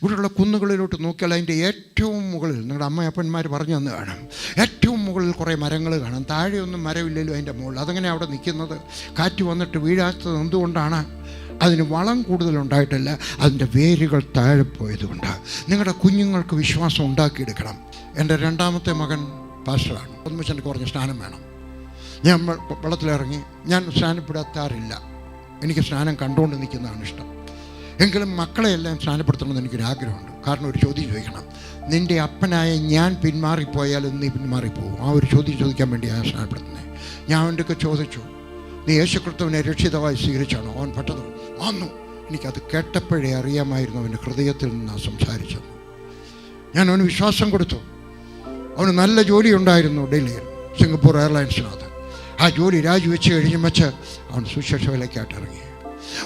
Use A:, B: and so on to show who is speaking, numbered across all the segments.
A: ഇവിടെയുള്ള കുന്നുകളിലോട്ട് നോക്കിയാൽ അതിൻ്റെ ഏറ്റവും മുകളിൽ നിങ്ങളുടെ അമ്മയപ്പന്മാർ പറഞ്ഞു തന്നു കാണാം. ഏറ്റവും മുകളിൽ കുറേ മരങ്ങൾ കാണാം. താഴെയൊന്നും മരമില്ലല്ലോ അതിൻ്റെ മുകളിൽ. അതെങ്ങനെ അവിടെ നിൽക്കുന്നത്? കാറ്റ് വന്നിട്ട് വീഴാത്തത് എന്തുകൊണ്ടാണ്? അതിന് വളം കൂടുതലുണ്ടായിട്ടല്ല, അതിൻ്റെ വേരുകൾ താഴെ പോയതുകൊണ്ടാണ്. നിങ്ങളുടെ കുഞ്ഞുങ്ങൾക്ക് വിശ്വാസം ഉണ്ടാക്കിയെടുക്കണം. എൻ്റെ രണ്ടാമത്തെ മകൻ പാസ്റ്ററാണ്. ഒന്നിച്ചെനിക്ക് കുറഞ്ഞ സ്നാനം വേണം. ഞാൻ വെള്ളത്തിലിറങ്ങി ഞാൻ സ്നാനപ്പെടാത്താറില്ല. എനിക്ക് സ്നാനം കണ്ടുകൊണ്ട് നിൽക്കുന്നതാണ് ഇഷ്ടം. എങ്കിലും മക്കളെയെല്ലാം സ്നാനപ്പെടുത്തണമെന്ന് എനിക്കൊരാഗ്രഹമുണ്ട്. കാരണം ഒരു ചോദ്യം ചോദിക്കണം. നിൻ്റെ അപ്പനായ ഞാൻ പിന്മാറിപ്പോയാലും നീ പിന്മാറിപ്പോവും. ആ ഒരു ചോദ്യം ചോദിക്കാൻ വേണ്ടിയാണ് സ്നാനപ്പെടുത്തുന്നത്. ഞാൻ അവൻ്റെയൊക്കെ ചോദിച്ചു, നീ യേശുക്രിസ്തുവിനെ രക്ഷിതമായി സ്വീകരിച്ചാണോ? അവൻ പെട്ടത് വന്നു. എനിക്കത് കേട്ടപ്പോഴേ അറിയാമായിരുന്നു അവൻ്റെ ഹൃദയത്തിൽ നിന്നാണ് സംസാരിച്ചത്. ഞാൻ അവന് വിശ്വാസം കൊടുത്തു. അവന് നല്ല ജോലി ഉണ്ടായിരുന്നു ഡൽഹിയിൽ, സിംഗപ്പൂർ എയർലൈൻസിനകത്ത്. ആ ജോലി രാജിവെച്ച് കഴിഞ്ഞ് വെച്ച് അവൻ സുശേഷ വിലയ്ക്കായിട്ട് ഇറങ്ങി.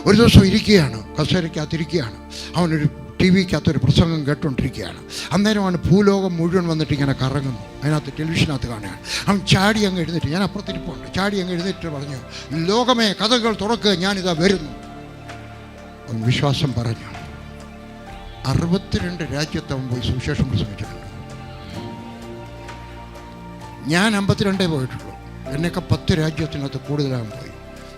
A: ഒരു ദിവസം ഇരിക്കുകയാണ്, കസേരയ്ക്കകത്തിരിക്കുകയാണ്. അവനൊരു ടി വിക്കകത്തൊരു പ്രസംഗം കേട്ടുകൊണ്ടിരിക്കുകയാണ്. അന്നേരമാണ് ഭൂലോകം മുഴുവൻ വന്നിട്ട് ഇങ്ങനെ കറങ്ങുന്നു. അതിനകത്ത് ടെലിവിഷനകത്ത് കാണുകയാണ്. അവൻ ചാടി അങ്ങ് എഴുന്നേറ്റ്, ഞാൻ അപ്പുറത്തിരിപ്പുണ്ട്, ചാടി അങ്ങ് എഴുന്നേറ്റ് പറഞ്ഞു, ലോകമേ കഥകൾ തുറക്കുക, ഞാനിതാ വരുന്നു. അവൻ വിശ്വാസം പറഞ്ഞു. 62 രാജ്യത്ത് അവൻ പോയി സുവിശേഷം പ്രസംഗിച്ചിട്ടുണ്ട്. ഞാൻ 52 പോയിട്ടുള്ളൂ. എന്നൊക്കെ 10 രാജ്യത്തിനകത്ത് കൂടുതലാകാൻ പോയി.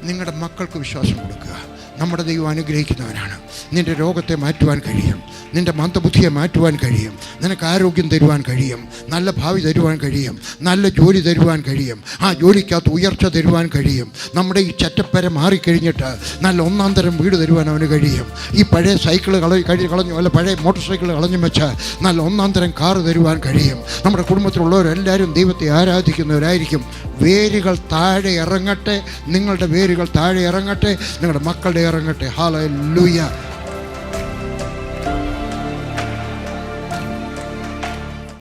A: നിങ്ങളുടെ മക്കൾക്ക് വിശ്വാസം കൊടുക്കുക. നമ്മുടെ ദൈവം അനുഗ്രഹിക്കുന്നവനാണ്. നിൻ്റെ രോഗത്തെ മാറ്റുവാൻ കഴിയും, നിൻ്റെ മന്ദബുദ്ധിയെ മാറ്റുവാൻ കഴിയും, നിനക്ക് ആരോഗ്യം തരുവാൻ കഴിയും, നല്ല ഭാവി തരുവാൻ കഴിയും, നല്ല ജോലി തരുവാൻ കഴിയും, ആ ജോലിക്കകത്ത് ഉയർച്ച തരുവാൻ കഴിയും. നമ്മുടെ ഈ ചറ്റപ്പര മാറിക്കഴിഞ്ഞിട്ട് നല്ല ഒന്നാം തരം വീട് തരുവാൻ അവന് കഴിയും. ഈ പഴയ സൈക്കിൾ കളഞ്ഞു അല്ല പഴയ മോട്ടോർ സൈക്കിൾ കളഞ്ഞു വെച്ച് നല്ല ഒന്നാം തരം കാറ് തരുവാൻ കഴിയും. നമ്മുടെ കുടുംബത്തിലുള്ളവരെല്ലാവരും ദൈവത്തെ ആരാധിക്കുന്നവരായിരിക്കും. വേരുകൾ താഴെ ഇറങ്ങട്ടെ, നിങ്ങളുടെ വേരുകൾ താഴെ ഇറങ്ങട്ടെ, നിങ്ങളുടെ മക്കളുടെ ഇറങ്ങട്ടെ. ഹല്ലേലൂയ.